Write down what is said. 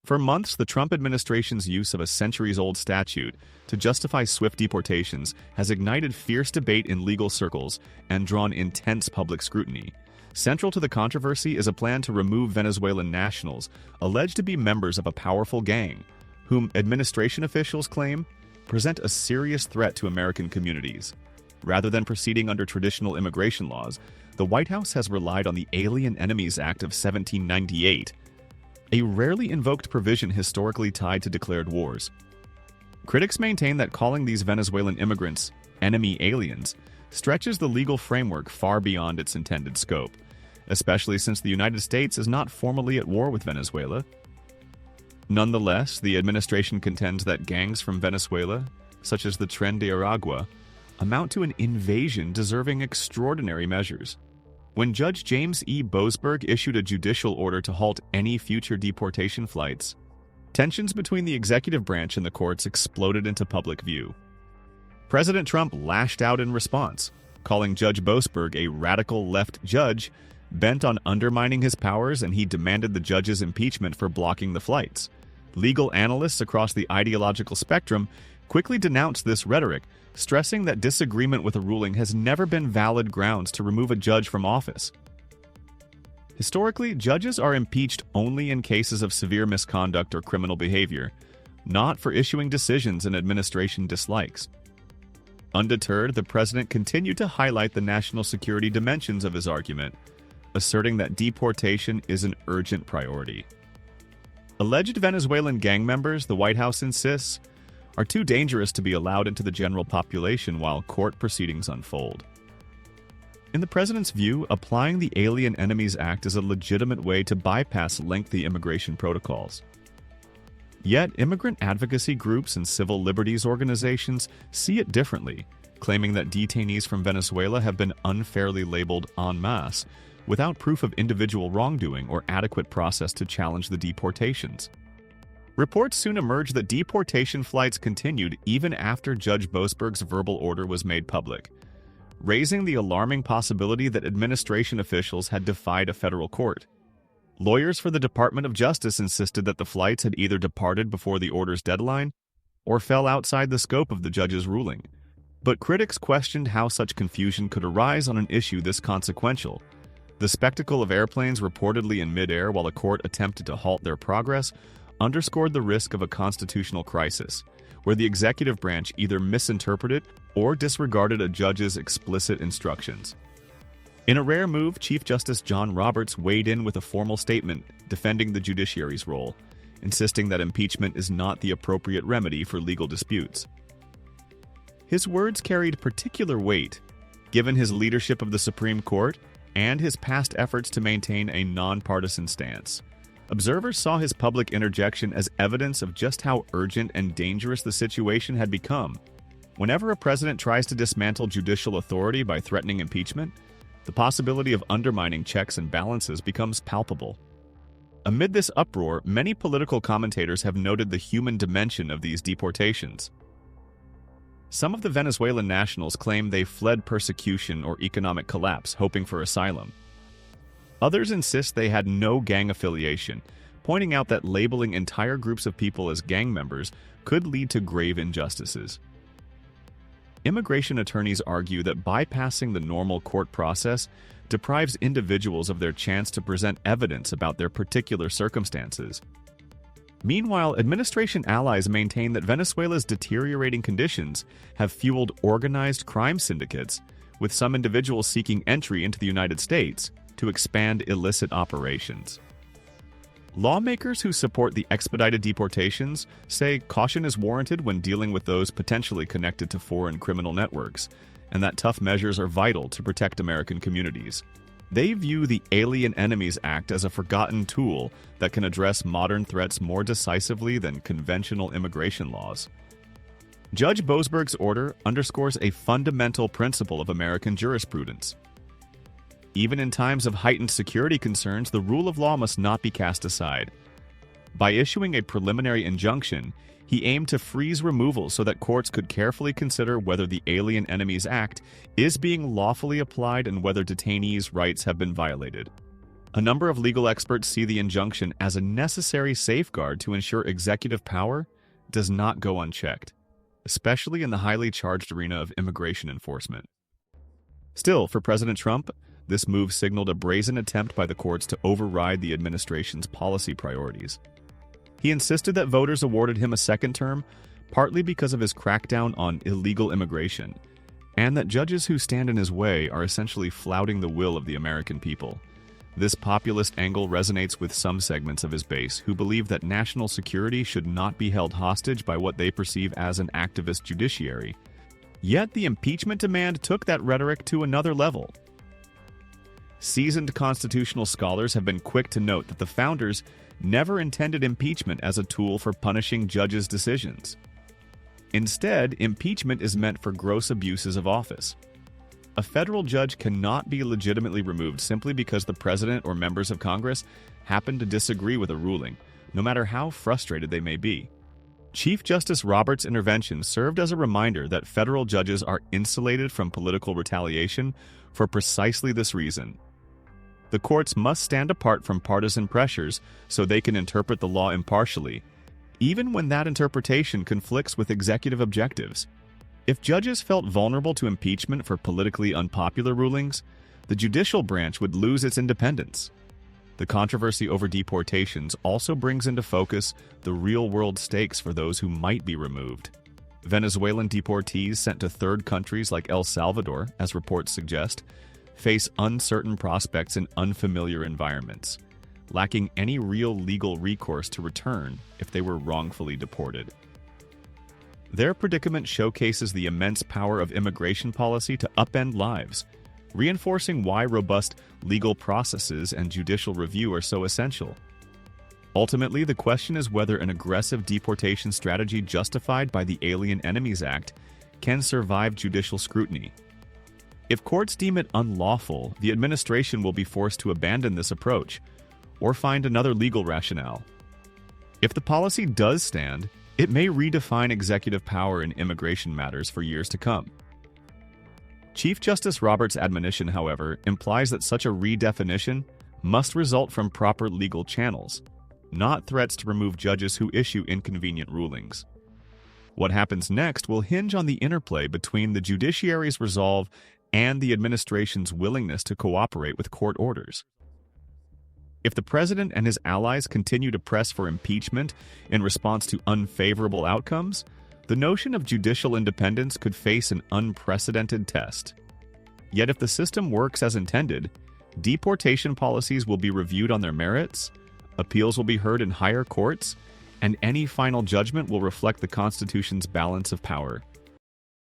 For months, the Trump administration's use of a centuries-old statute to justify swift deportations has ignited fierce debate in legal circles and drawn intense public scrutiny. Central to the controversy is a plan to remove Venezuelan nationals alleged to be members of a powerful gang, whom administration officials claim present a serious threat to American communities. Rather than proceeding under traditional immigration laws, the White House has relied on the Alien Enemies Act of 1798, a rarely invoked provision historically tied to declared wars. Critics maintain that calling these Venezuelan immigrants enemy aliens stretches the legal framework far beyond its intended scope, especially since the United States is not formally at war with Venezuela. Nonetheless, the administration contends that gangs from Venezuela, such as the Tren de Aragua, amount to an invasion deserving extraordinary measures. When Judge James E. Boasberg issued a judicial order to halt any future deportation flights, tensions between the executive branch and the courts exploded into public view. President Trump lashed out in response, calling Judge Boasberg a radical left judge bent on undermining his powers, and he demanded the judge's impeachment for blocking the flights. Legal analysts across the ideological spectrum quickly denounced this rhetoric, stressing that disagreement with a ruling has never been valid grounds to remove a judge from office. Historically, judges are impeached only in cases of severe misconduct or criminal behavior, not for issuing decisions an administration dislikes. Undeterred, the president continued to highlight the national security dimensions of his argument, asserting that deportation is an urgent priority. Alleged Venezuelan gang members, the White House insists, are too dangerous to be allowed into the general population while court proceedings unfold. In the president's view, applying the Alien Enemies Act is a legitimate way to bypass lengthy immigration protocols. Yet, immigrant advocacy groups and civil liberties organizations see it differently, claiming that detainees from Venezuela have been unfairly labeled en masse, without proof of individual wrongdoing or adequate process to challenge the deportations. Reports soon emerged that deportation flights continued even after Judge Boasberg's verbal order was made public, raising the alarming possibility that administration officials had defied a federal court. Lawyers for the Department of Justice insisted that the flights had either departed before the order's deadline or fell outside the scope of the judge's ruling. But critics questioned how such confusion could arise on an issue this consequential. The spectacle of airplanes reportedly in midair while a court attempted to halt their progress underscored the risk of a constitutional crisis, where the executive branch either misinterpreted or disregarded a judge's explicit instructions. In a rare move, Chief Justice John Roberts weighed in with a formal statement defending the judiciary's role, insisting that impeachment is not the appropriate remedy for legal disputes. His words carried particular weight, given his leadership of the Supreme Court and his past efforts to maintain a nonpartisan stance. Observers saw his public interjection as evidence of just how urgent and dangerous the situation had become. Whenever a president tries to dismantle judicial authority by threatening impeachment, the possibility of undermining checks and balances becomes palpable. Amid this uproar, many political commentators have noted the human dimension of these deportations. Some of the Venezuelan nationals claim they fled persecution or economic collapse, hoping for asylum. Others insist they had no gang affiliation, pointing out that labeling entire groups of people as gang members could lead to grave injustices. Immigration attorneys argue that bypassing the normal court process deprives individuals of their chance to present evidence about their particular circumstances. Meanwhile, administration allies maintain that Venezuela's deteriorating conditions have fueled organized crime syndicates, with some individuals seeking entry into the United States to expand illicit operations. Lawmakers who support the expedited deportations say caution is warranted when dealing with those potentially connected to foreign criminal networks, and that tough measures are vital to protect American communities. They view the Alien Enemies Act as a forgotten tool that can address modern threats more decisively than conventional immigration laws. Judge Boasberg's order underscores a fundamental principle of American jurisprudence. Even in times of heightened security concerns, the rule of law must not be cast aside. By issuing a preliminary injunction, he aimed to freeze removal so that courts could carefully consider whether the Alien Enemies Act is being lawfully applied and whether detainees' rights have been violated. A number of legal experts see the injunction as a necessary safeguard to ensure executive power does not go unchecked, especially in the highly charged arena of immigration enforcement. Still, for President Trump, this move signaled a brazen attempt by the courts to override the administration's policy priorities. He insisted that voters awarded him a second term, partly because of his crackdown on illegal immigration, and that judges who stand in his way are essentially flouting the will of the American people. This populist angle resonates with some segments of his base who believe that national security should not be held hostage by what they perceive as an activist judiciary. Yet the impeachment demand took that rhetoric to another level. Seasoned constitutional scholars have been quick to note that the founders never intended impeachment as a tool for punishing judges' decisions. Instead, impeachment is meant for gross abuses of office. A federal judge cannot be legitimately removed simply because the president or members of Congress happen to disagree with a ruling, no matter how frustrated they may be. Chief Justice Roberts' intervention served as a reminder that federal judges are insulated from political retaliation for precisely this reason. The courts must stand apart from partisan pressures so they can interpret the law impartially, even when that interpretation conflicts with executive objectives. If judges felt vulnerable to impeachment for politically unpopular rulings, the judicial branch would lose its independence. The controversy over deportations also brings into focus the real-world stakes for those who might be removed. Venezuelan deportees sent to third countries like El Salvador, as reports suggest, face uncertain prospects in unfamiliar environments, lacking any real legal recourse to return if they were wrongfully deported. Their predicament showcases the immense power of immigration policy to upend lives, reinforcing why robust legal processes and judicial review are so essential. Ultimately, the question is whether an aggressive deportation strategy justified by the Alien Enemies Act can survive judicial scrutiny. If courts deem it unlawful, the administration will be forced to abandon this approach or find another legal rationale. If the policy does stand, it may redefine executive power in immigration matters for years to come. Chief Justice Roberts' admonition, however, implies that such a redefinition must result from proper legal channels, not threats to remove judges who issue inconvenient rulings. What happens next will hinge on the interplay between the judiciary's resolve and the administration's willingness to cooperate with court orders. If the president and his allies continue to press for impeachment in response to unfavorable outcomes, the notion of judicial independence could face an unprecedented test. Yet if the system works as intended, deportation policies will be reviewed on their merits, appeals will be heard in higher courts, and any final judgment will reflect the Constitution's balance of power.